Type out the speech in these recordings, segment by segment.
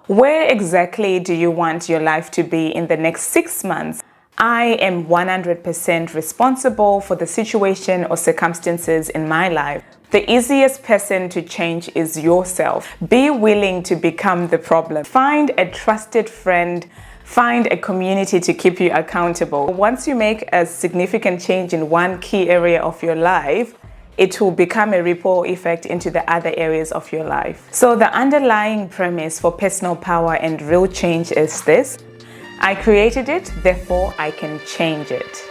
Where exactly do you want your life to be in the next 6 months? I am 100% responsible for the situation or circumstances in my life. The easiest person to change is yourself. Be willing to become the problem. Find a trusted friend. Find a community to keep you accountable. Once you make a significant change in one key area of your life, it will become a ripple effect into the other areas of your life. So the underlying premise for personal power and real change is this: I created it, therefore I can change it.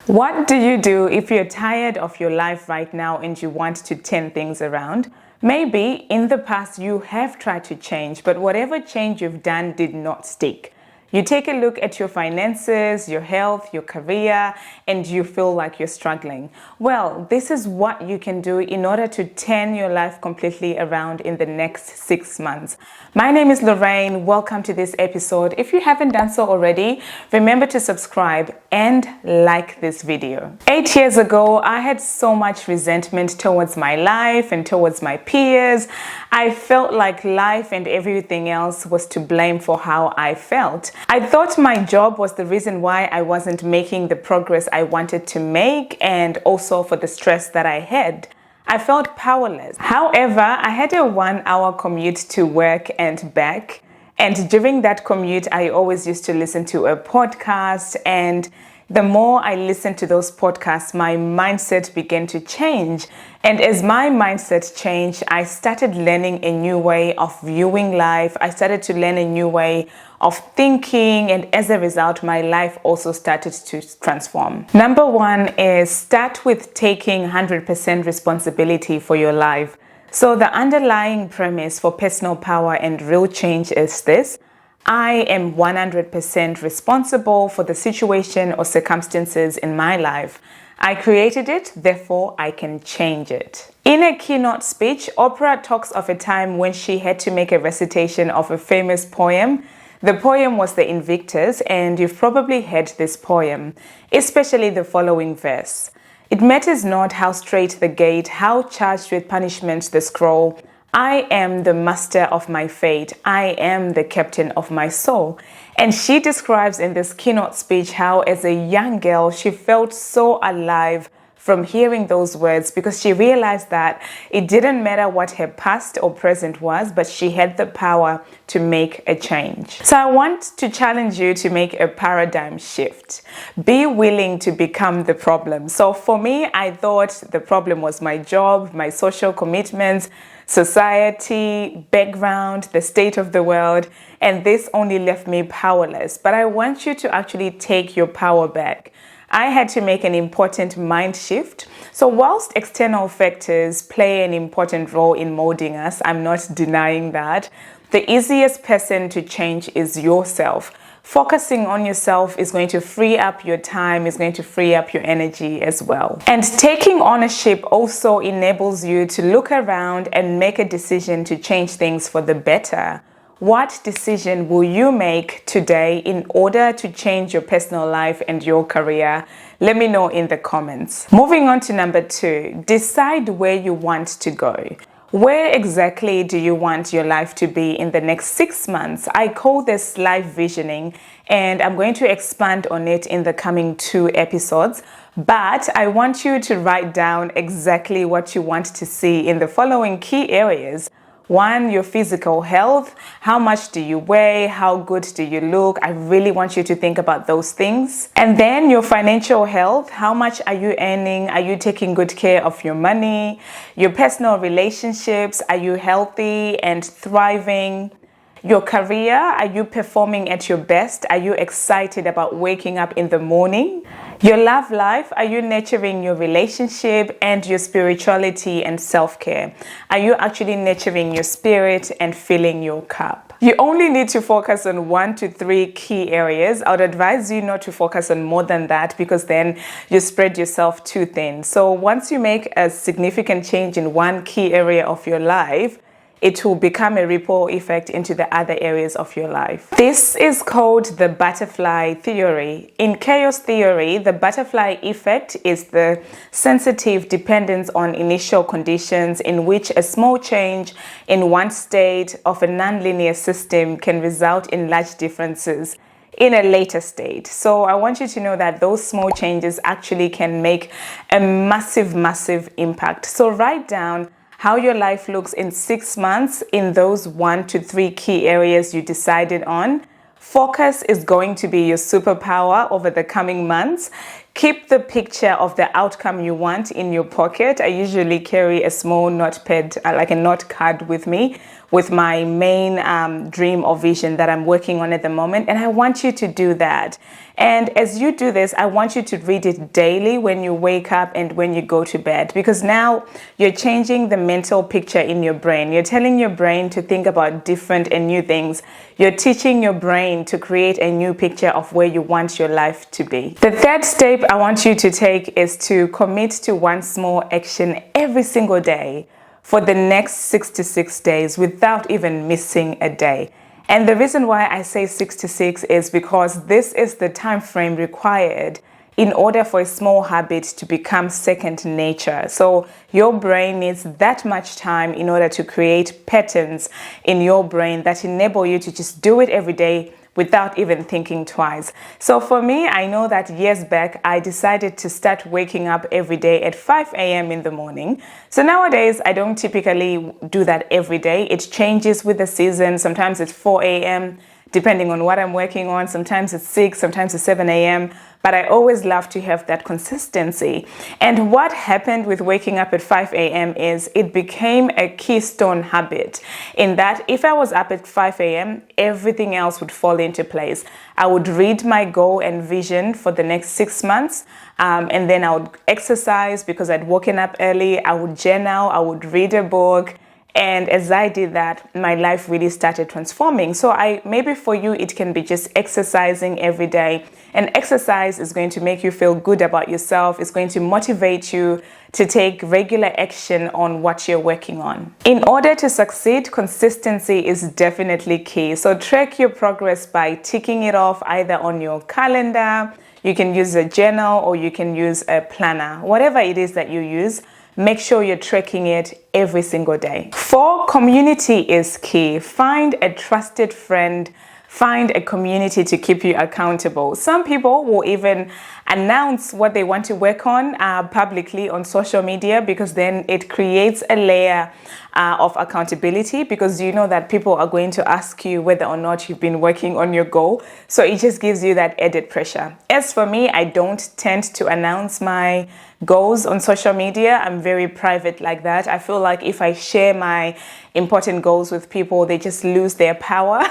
What do you do if you're tired of your life right now and you want to turn things around? Maybe in the past you have tried to change, but whatever change you've done did not stick. You take a look at your finances, your health, your career, and you feel like you're struggling. Well, this is what you can do in order to turn your life completely around in the next 6 months. My name is Lorraine. Welcome to this episode. If you haven't done so already, remember to subscribe and like this video. 8 years ago, I had so much resentment towards my life and towards my peers. I felt like life and everything else was to blame for how I felt. I thought my job was the reason why I wasn't making the progress I wanted to make, and also for the stress that I had. I felt powerless. However, I had a 1-hour commute to work and back. And during that commute, I always used to listen to a podcast, and the more I listened to those podcasts, my mindset began to change. And as my mindset changed, I started learning a new way of viewing life. I started to learn a new way of thinking, and as a result, my life also started to transform. Number 1 is start with taking 100% responsibility for your life. So the underlying premise for personal power and real change is this: I am 100% responsible for the situation or circumstances in my life. I created it, therefore I can change it. In a keynote speech, Oprah talks of a time when she had to make a recitation of a famous poem. The poem was the Invictus, and you've probably heard this poem, especially the following verse. It matters not how straight the gate, how charged with punishment the scroll. I am the master of my fate. I am the captain of my soul. And she describes in this keynote speech how, as a young girl, she felt so alive from hearing those words, because she realized that it didn't matter what her past or present was, but she had the power to make a change. So I want to challenge you to make a paradigm shift. Be willing to become the problem. So for me, I thought the problem was my job, my social commitments, society, background, the state of the world, and this only left me powerless. But I want you to actually take your power back. I had to make an important mind shift. So whilst external factors play an important role in molding us, I'm not denying that, the easiest person to change is yourself. Focusing on yourself is going to free up your time, is going to free up your energy as well. And taking ownership also enables you to look around and make a decision to change things for the better. What decision will you make today in order to change your personal life and your career? Let me know in the comments. Moving on to number 2, decide where you want to go. Where exactly do you want your life to be in the next 6 months? I call this life visioning, and I'm going to expand on it in the coming 2 episodes. But I want you to write down exactly what you want to see in the following key areas. 1, your physical health. How much do you weigh? How good do you look? I really want you to think about those things. And then your financial health. How much are you earning? Are you taking good care of your money? Your personal relationships. Are you healthy and thriving? Your career. Are you performing at your best? Are you excited about waking up in the morning? Your love life, are you nurturing your relationship? And your spirituality and self-care, are you actually nurturing your spirit and filling your cup? You only need to focus on 1 to 3 key areas. I would advise you not to focus on more than that, because then you spread yourself too thin. So once you make a significant change in 1 key area of your life, it will become a ripple effect into the other areas of your life. This is called the butterfly theory. In chaos theory, the butterfly effect is the sensitive dependence on initial conditions in which a small change in one state of a nonlinear system can result in large differences in a later state. So I want you to know that those small changes actually can make a massive impact. So write down how your life looks in 6 months in those 1 to 3 key areas you decided on. Focus is going to be your superpower over the coming months. Keep the picture of the outcome you want in your pocket. I usually carry a small notepad, like a note card with me, with my main dream or vision that I'm working on at the moment. And I want you to do that. And as you do this, I want you to read it daily when you wake up and when you go to bed, because now you're changing the mental picture in your brain. You're telling your brain to think about different and new things. You're teaching your brain to create a new picture of where you want your life to be. The third step I want you to take is to commit to one small action every single day for the next 66 days without even missing a day. And the reason why I say 66 is because this is the time frame required in order for a small habit to become second nature. So your brain needs that much time in order to create patterns in your brain that enable you to just do it every day without even thinking twice. So for me, I know that years back, I decided to start waking up every day at 5 a.m. in the morning. So nowadays, I don't typically do that every day. It changes with the season. Sometimes it's 4 a.m., depending on what I'm working on. Sometimes it's 6, sometimes it's 7 a.m. But I always love to have that consistency. And what happened with waking up at 5 a.m. is it became a keystone habit, in that if I was up at 5 a.m., everything else would fall into place. I would read my goal and vision for the next 6 months. And then I would exercise because I'd woken up early. I would journal. I would read a book. And as I did that, my life really started transforming. So maybe for you, it can be just exercising every day. And exercise is going to make you feel good about yourself. It's going to motivate you to take regular action on what you're working on. In order to succeed, consistency is definitely key. So track your progress by ticking it off either on your calendar. You can use a journal or you can use a planner. Whatever it is that you use, make sure you're tracking it every single day. 4, community is key. Find a trusted friend. Find a community to keep you accountable. Some people will even announce what they want to work on publicly on social media, because then it creates a layer of accountability, because you know that people are going to ask you whether or not you've been working on your goal. So it just gives you that added pressure. As for me, I don't tend to announce my goals on social media. I'm very private like that. I feel like if I share my important goals with people, they just lose their power.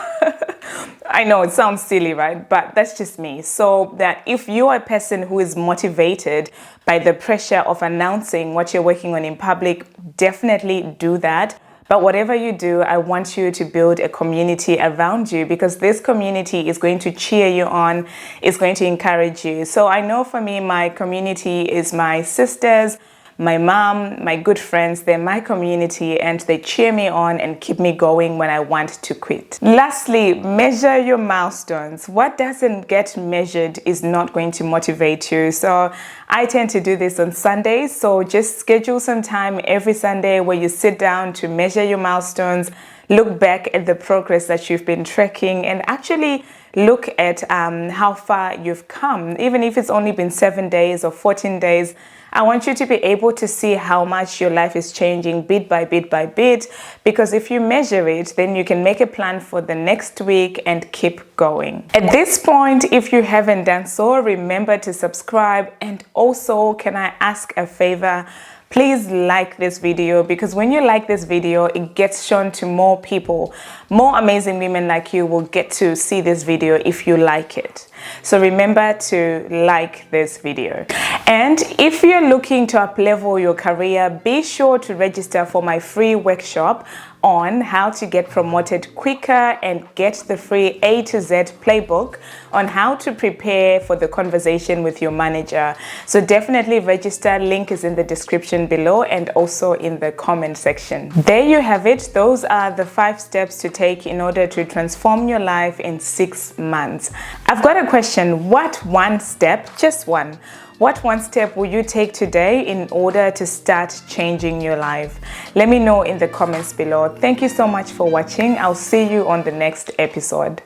I know it sounds silly, right? But that's just me. So that if you are a person who is motivated by the pressure of announcing what you're working on in public, definitely do that. But whatever you do, I want you to build a community around you, because this community is going to cheer you on, is going to encourage you. So I know for me, my community is my sisters, my mom, my good friends. They're my community and they cheer me on and keep me going when I want to quit. Lastly, measure your milestones. What doesn't get measured is not going to motivate you. So I tend to do this on Sundays. So just schedule some time every Sunday where you sit down to measure your milestones, look back at the progress that you've been tracking, and actually look at how far you've come. Even if it's only been 7 days or 14 days, I want you to be able to see how much your life is changing bit by bit by bit, because if you measure it, then you can make a plan for the next week and keep going. At this point, if you haven't done so, remember to subscribe. And also, can I ask a favor? Please like this video, because when you like this video, it gets shown to more people. More amazing women like you will get to see this video if you like it. So remember to like this video. And if you're looking to up-level your career, be sure to register for my free workshop on how to get promoted quicker and get the free A to Z playbook on how to prepare for the conversation with your manager. So definitely register. Link is in the description below and also in the comment section. There you have it. Those are the 5 steps to take in order to transform your life in 6 months. I've got a question. What one step, just one, what one step will you take today in order to start changing your life? Let me know in the comments below. Thank you so much for watching. I'll see you on the next episode.